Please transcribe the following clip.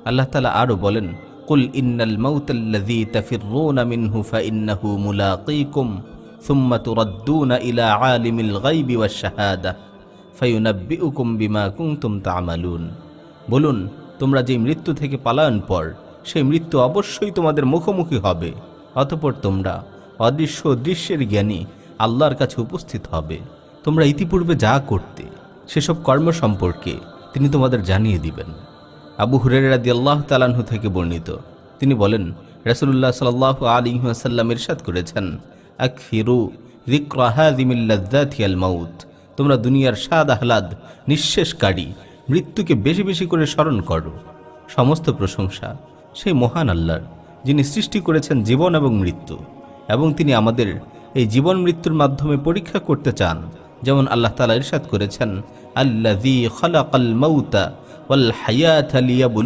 আল্লাহ তাআলা আরও বলেন, কুল ইন্নাল মাউতাল্লাযী তাফিররুনা মিনহু ফাইন্নাহু মুলাকীকুম সুম্মা তুরাদ্দুনা ইলা আলিমিল গায়বি ওয়াশ শাহাদাহ ফায়ুনাব্বিউকুম বিমা কুনতুম তা'মালুন। বলুন, তোমরা যে মৃত্যু থেকে পালায়ন পর সেই মৃত্যু অবশ্যই তোমাদের মুখোমুখি হবে, অতঃপর তোমরা অদৃশ্য দৃশ্যের জ্ঞানী আল্লাহর কাছে উপস্থিত হবে। তোমরা ইতিপূর্বে যা করতে সেসব কর্ম সম্পর্কে তিনি তোমাদের জানিয়ে দিবেন। আবু হুরায়রা রাদিয়াল্লাহু তাআলা আনহু থেকে বর্ণিত, তিনি বলেন, রাসূলুল্লাহ সাল্লাল্লাহু আলাইহি ওয়াসাল্লাম ইরশাদ করেছেন, আকফিরু যিকরা হাযিমিল লাযযাতি আল মাউত। তোমরা দুনিয়ার স্বাদ আহ্লাদ নিঃশেষকারী মৃত্যুকে বেশি বেশি করে স্মরণ করো। সমস্ত প্রশংসা সেই মহান আল্লাহর, যিনি সৃষ্টি করেছেন জীবন এবং মৃত্যু, এবং তিনি আমাদের এই জীবন মৃত্যুর মাধ্যমে পরীক্ষা করতে চান। যেমন আল্লাহ তাআলা ইরশাদ করেছেন, আল্লাযী খালাকাল মাউতা ওয়াল হায়াতা লিয়াবলুয়াকুম